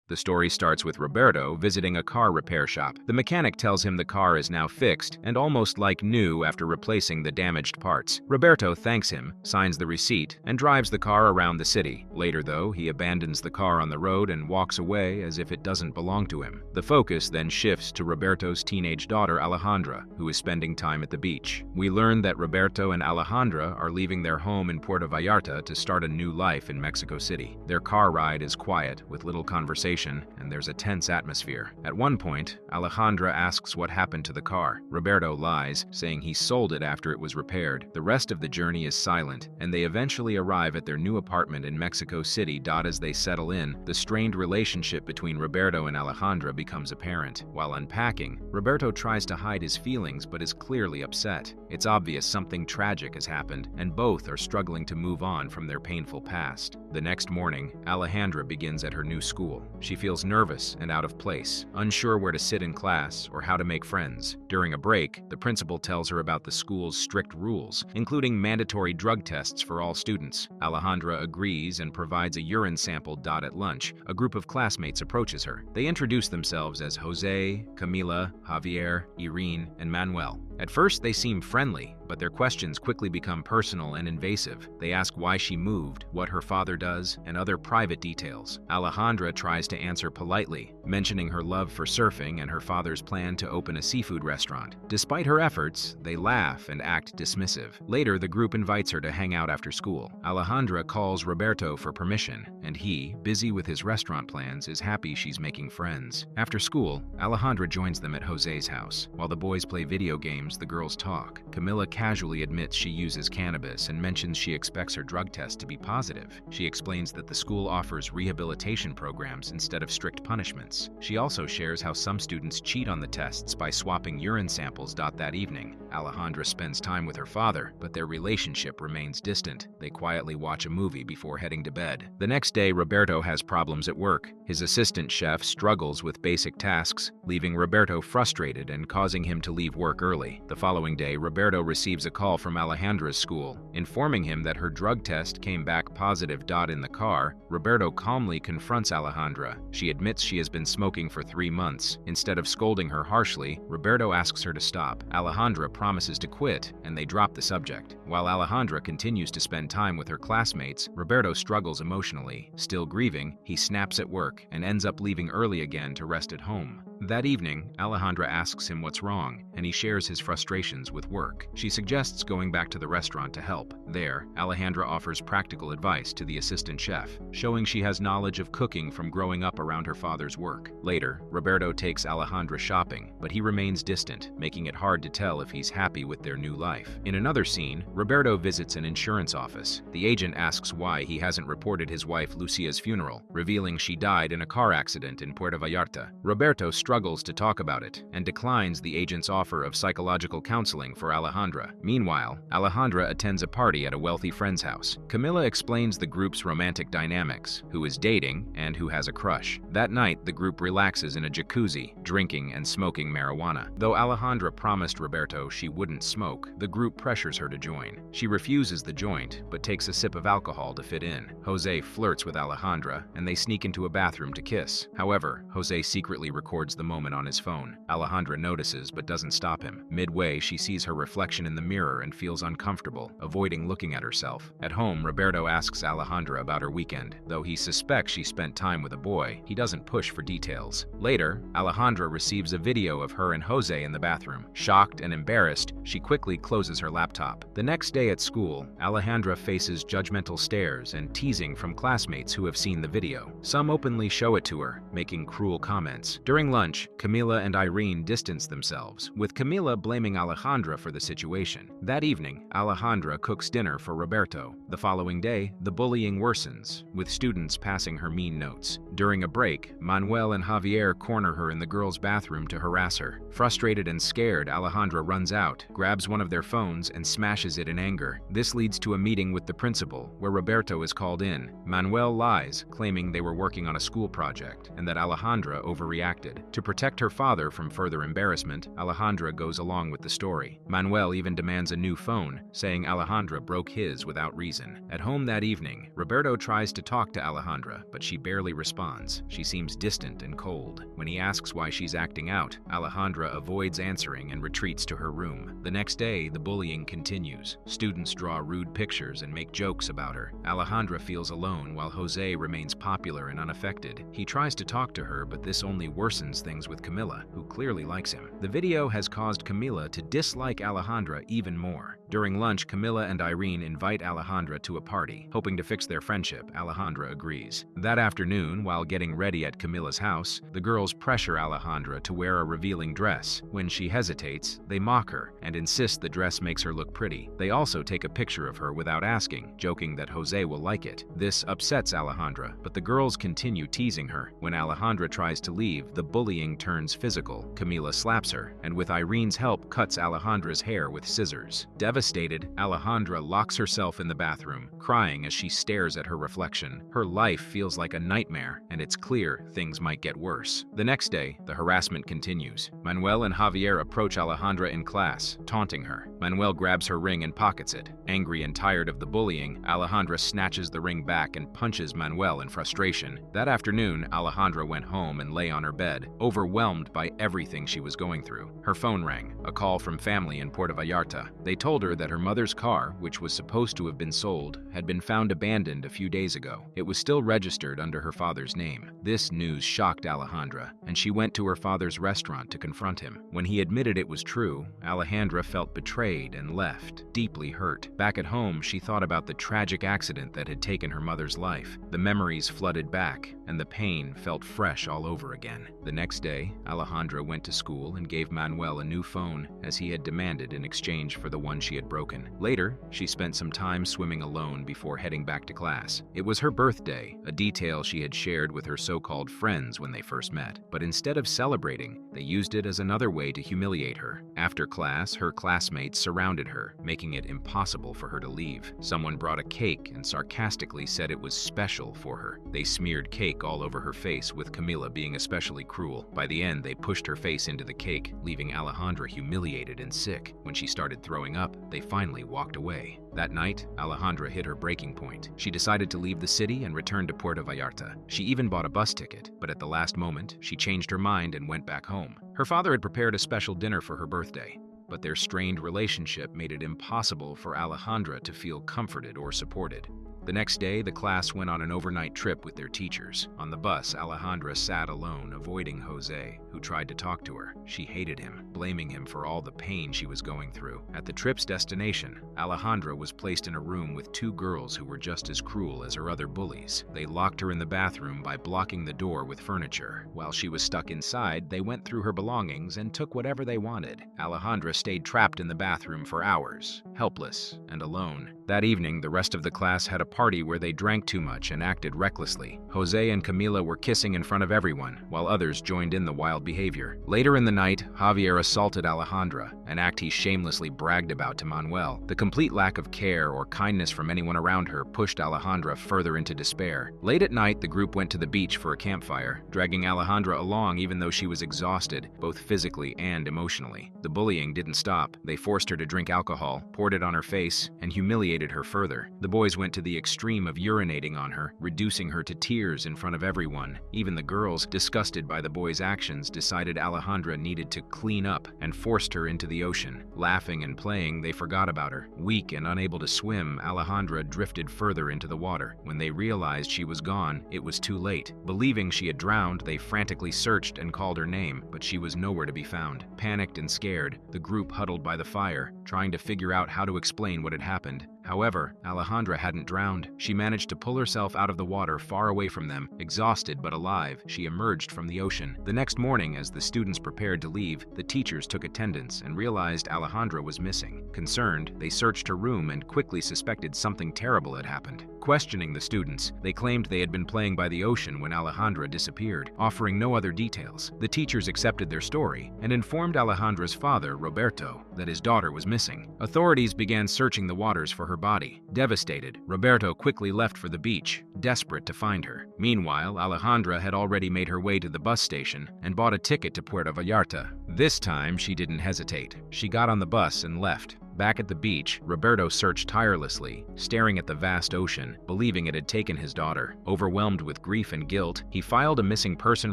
The story starts with Roberto visiting a car repair shop. The mechanic tells him the car is now fixed and almost like new after replacing the damaged parts. Roberto thanks him, signs the receipt, and drives the car around the city. Later, though, he abandons the car on the road and walks away as if it doesn't belong to him. The focus then shifts to Roberto's teenage daughter Alejandra, who is spending time at the beach. We learn that Roberto and Alejandra are leaving their home in Puerto Vallarta to start a new life in Mexico City. Their car ride is quiet, with little conversation, and there's a tense atmosphere. At one point, Alejandra asks what happened to the car. Roberto lies, saying he sold it after it was repaired. The rest of the journey is silent, and they eventually arrive at their new apartment in Mexico City. As they settle in, the strained relationship between Roberto and Alejandra becomes apparent. While unpacking, Roberto tries to hide his feelings but is clearly upset. It's obvious something tragic has happened, and both are struggling to move on from their painful past. The next morning, Alejandra begins at her new school. She feels nervous and out of place, unsure where to sit in class or how to make friends. During a break, the principal tells her about the school's strict rules, including mandatory drug tests for all students. Alejandra agrees and provides a urine sample. At lunch, a group of classmates approaches her. They introduce themselves as Jose, Camila, Javier, Irene, and Manuel. At first, they seem friendly, but their questions quickly become personal and invasive. They ask why she moved, what her father does, and other private details. Alejandra tries to answer politely, mentioning her love for surfing and her father's plan to open a seafood restaurant. Despite her efforts, they laugh and act dismissive. Later, the group invites her to hang out after school. Alejandra calls Roberto for permission, and he, busy with his restaurant plans, is happy she's making friends. After school, Alejandra joins them at Jose's house. While the boys play video games, the girls talk. Camila casually admits she uses cannabis and mentions she expects her drug test to be positive. She explains that the school offers rehabilitation programs instead of strict punishments. She also shares how some students cheat on the tests by swapping urine samples. That evening, Alejandra spends time with her father, but their relationship remains distant. They quietly watch a movie before heading to bed. The next day, Roberto has problems at work. His assistant chef struggles with basic tasks, leaving Roberto frustrated and causing him to leave work early. The following day, Roberto receives a call from Alejandra's school, informing him that her drug test came back positive. In the car, Roberto calmly confronts Alejandra. She admits she has been smoking for 3 months. Instead of scolding her harshly, Roberto asks her to stop. Alejandra promises to quit, and they drop the subject. While Alejandra continues to spend time with her classmates, Roberto struggles emotionally. Still grieving, he snaps at work and ends up leaving early again to rest at home. That evening, Alejandra asks him what's wrong, and he shares his frustrations with work. She suggests going back to the restaurant to help. There, Alejandra offers practical advice to the assistant chef, showing she has knowledge of cooking from growing up around her father's work. Later, Roberto takes Alejandra shopping, but he remains distant, making it hard to tell if he's happy with their new life. In another scene, Roberto visits an insurance office. The agent asks why he hasn't reported his wife Lucia's funeral, revealing she died in a car accident in Puerto Vallarta. Roberto struggles to talk about it and declines the agent's offer of psychological counseling for Alejandra. Meanwhile, Alejandra attends a party at a wealthy friend's house. Camila explains the group's romantic dynamics, who is dating and who has a crush. That night, the group relaxes in a jacuzzi, drinking and smoking marijuana. Though Alejandra promised Roberto she wouldn't smoke, the group pressures her to join. She refuses the joint, but takes a sip of alcohol to fit in. Jose flirts with Alejandra, and they sneak into a bathroom to kiss. However, Jose secretly records the moment on his phone. Alejandra notices but doesn't stop him. Midway, she sees her reflection in the mirror and feels uncomfortable, avoiding looking at herself. At home, Roberto asks Alejandra about her weekend. Though he suspects she spent time with a boy, he doesn't push for details. Later, Alejandra receives a video of her and Jose in the bathroom. Shocked and embarrassed, she quickly closes her laptop. The next day at school, Alejandra faces judgmental stares and teasing from classmates who have seen the video. Some openly show it to her, making cruel comments. During lunch, Camila and Irene distance themselves, with Camila blaming Alejandra for the situation. That evening, Alejandra cooks dinner for Roberto. The following day, the bullying worsens, with students passing her mean notes. During a break, Manuel and Javier corner her in the girls' bathroom to harass her. Frustrated and scared, Alejandra runs out, grabs one of their phones, and smashes it in anger. This leads to a meeting with the principal, where Roberto is called in. Manuel lies, claiming they were working on a school project, and that Alejandra overreacted. To protect her father from further embarrassment, Alejandra goes along with the story. Manuel even demands a new phone, saying Alejandra broke his without reason. At home that evening, Roberto tries to talk to Alejandra, but she barely responds. She seems distant and cold. When he asks why she's acting out, Alejandra avoids answering and retreats to her room. The next day, the bullying continues. Students draw rude pictures and make jokes about her. Alejandra feels alone while Jose remains popular and unaffected. He tries to talk to her, but this only worsens things with Camila, who clearly likes him. The video has caused Camila to dislike Alejandra even more. During lunch, Camila and Irene invite Alejandra to a party. Hoping to fix their friendship, Alejandra agrees. That afternoon, while getting ready at Camila's house, the girls pressure Alejandra to wear a revealing dress. When she hesitates, they mock her and insist the dress makes her look pretty. They also take a picture of her without asking, joking that Jose will like it. This upsets Alejandra, but the girls continue teasing her. When Alejandra tries to leave, the bullying turns physical. Camila slaps her, and with Irene's help, cuts Alejandra's hair with scissors. Devastated, Alejandra locks herself in the bathroom, crying as she stares at her reflection. Her life feels like a nightmare, and it's clear things might get worse. The next day, the harassment continues. Manuel and Javier approach Alejandra in class, taunting her. Manuel grabs her ring and pockets it. Angry and tired of the bullying, Alejandra snatches the ring back and punches Manuel in frustration. That afternoon, Alejandra went home and lay on her bed, overwhelmed by everything she was going through. Her phone rang, a call from family in Puerto Vallarta. They told her that her mother's car, which was supposed to have been sold, had been found abandoned a few days ago. It was still registered under her father's name. This news shocked Alejandra, and she went to her father's restaurant to confront him. When he admitted it was true, Alejandra felt betrayed and left, deeply hurt. Back at home, she thought about the tragic accident that had taken her mother's life. The memories flooded back, and the pain felt fresh all over again. The next day, Alejandra went to school and gave Manuel a new phone, as he had demanded in exchange for the one she had broken. Later, she spent some time swimming alone before heading back to class. It was her birthday, a detail she had shared with her so-called friends when they first met. But instead of celebrating, they used it as another way to humiliate her. After class, her classmates surrounded her, making it impossible for her to leave. Someone brought a cake and sarcastically said it was special for her. They smeared cake all over her face, with Camila being especially cruel. By the end, they pushed her face into the cake, leaving Alejandra humiliated and sick. When she started throwing up, they finally walked away. That night, Alejandra hit her breaking point. She decided to leave the city and return to Puerto Vallarta. She even bought a bus ticket, but at the last moment, she changed her mind and went back home. Her father had prepared a special dinner for her birthday, but their strained relationship made it impossible for Alejandra to feel comforted or supported. The next day, the class went on an overnight trip with their teachers. On the bus, Alejandra sat alone, avoiding Jose, who tried to talk to her. She hated him, blaming him for all the pain she was going through. At the trip's destination, Alejandra was placed in a room with two girls who were just as cruel as her other bullies. They locked her in the bathroom by blocking the door with furniture. While she was stuck inside, they went through her belongings and took whatever they wanted. Alejandra stayed trapped in the bathroom for hours, helpless and alone. That evening, the rest of the class had a party where they drank too much and acted recklessly. Jose and Camila were kissing in front of everyone, while others joined in the wild behavior. Later in the night, Javier assaulted Alejandra, an act he shamelessly bragged about to Manuel. The complete lack of care or kindness from anyone around her pushed Alejandra further into despair. Late at night, the group went to the beach for a campfire, dragging Alejandra along even though she was exhausted, both physically and emotionally. The bullying didn't stop. They forced her to drink alcohol, poured it on her face, and humiliated her further. The boys went to the extreme of urinating on her, reducing her to tears in front of everyone. Even the girls, disgusted by the boys' actions, decided Alejandra needed to clean up and forced her into the ocean. Laughing and playing, they forgot about her. Weak and unable to swim, Alejandra drifted further into the water. When they realized she was gone, it was too late. Believing she had drowned, they frantically searched and called her name, but she was nowhere to be found. Panicked and scared, the group huddled by the fire, trying to figure out how to explain what had happened. However, Alejandra hadn't drowned. She managed to pull herself out of the water far away from them. Exhausted but alive, she emerged from the ocean. The next morning, as the students prepared to leave, the teachers took attendance and realized Alejandra was missing. Concerned, they searched her room and quickly suspected something terrible had happened. Questioning the students, they claimed they had been playing by the ocean when Alejandra disappeared, offering no other details. The teachers accepted their story and informed Alejandra's father, Roberto, that his daughter was missing. Authorities began searching the waters for her body. Devastated, Roberto quickly left for the beach, desperate to find her. Meanwhile, Alejandra had already made her way to the bus station and bought a ticket to Puerto Vallarta. This time, she didn't hesitate. She got on the bus and left. Back at the beach, Roberto searched tirelessly, staring at the vast ocean, believing it had taken his daughter. Overwhelmed with grief and guilt, he filed a missing person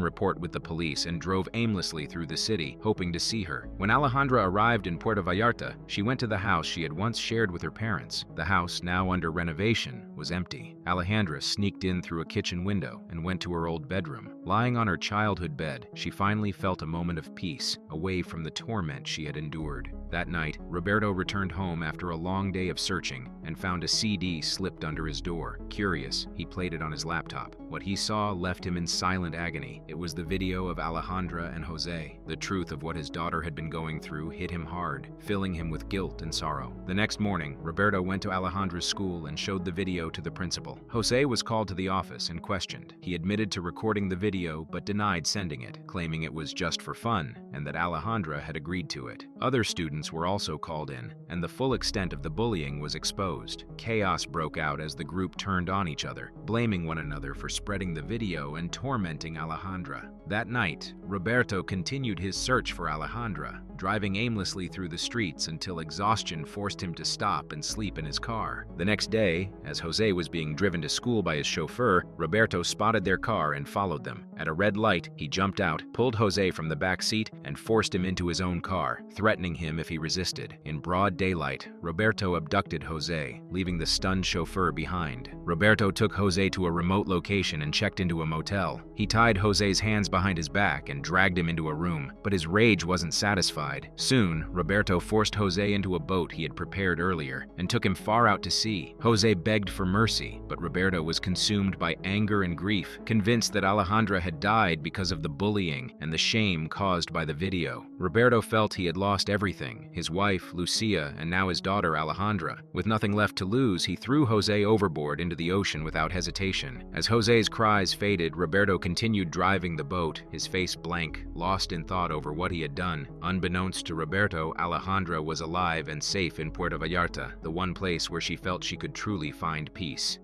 report with the police and drove aimlessly through the city, hoping to see her. When Alejandra arrived in Puerto Vallarta, she went to the house she had once shared with her parents. The house, now under renovation, was empty. Alejandra sneaked in through a kitchen window and went to her old bedroom. Lying on her childhood bed, she finally felt a moment of peace, away from the torment she had endured. That night, Roberto returned home after a long day of searching and found a CD slipped under his door. Curious, he played it on his laptop. What he saw left him in silent agony. It was the video of Alejandra and Jose. The truth of what his daughter had been going through hit him hard, filling him with guilt and sorrow. The next morning, Roberto went to Alejandra's school and showed the video to the principal. Jose was called to the office and questioned. He admitted to recording the video but denied sending it, claiming it was just for fun and that Alejandra had agreed to it. Other students were also called in, and the full extent of the bullying was exposed. Chaos broke out as the group turned on each other, blaming one another for spreading the video and tormenting Alejandra. That night, Roberto continued his search for Alejandra, driving aimlessly through the streets until exhaustion forced him to stop and sleep in his car. The next day, as Jose was being driven to school by his chauffeur, Roberto spotted their car and followed them. At a red light, he jumped out, pulled Jose from the back seat, and forced him into his own car, threatening him if he resisted. In broad daylight, Roberto abducted Jose, leaving the stunned chauffeur behind. Roberto took Jose to a remote location and checked into a motel. He tied Jose's hands behind his back and dragged him into a room, but his rage wasn't satisfied. Soon, Roberto forced Jose into a boat he had prepared earlier and took him far out to sea. Jose begged for mercy, but Roberto was consumed by anger and grief, convinced that Alejandra had died because of the bullying and the shame caused by the video. Roberto felt he had lost everything, his wife, Lucia, and now his daughter, Alejandra. With nothing left to lose, he threw Jose overboard into the ocean without hesitation. As Jose's cries faded, Roberto continued driving the boat, his face blank, lost in thought over what he had done. Unbeknownst to Roberto, Alejandra was alive and safe in Puerto Vallarta, the one place where she felt she could truly find peace.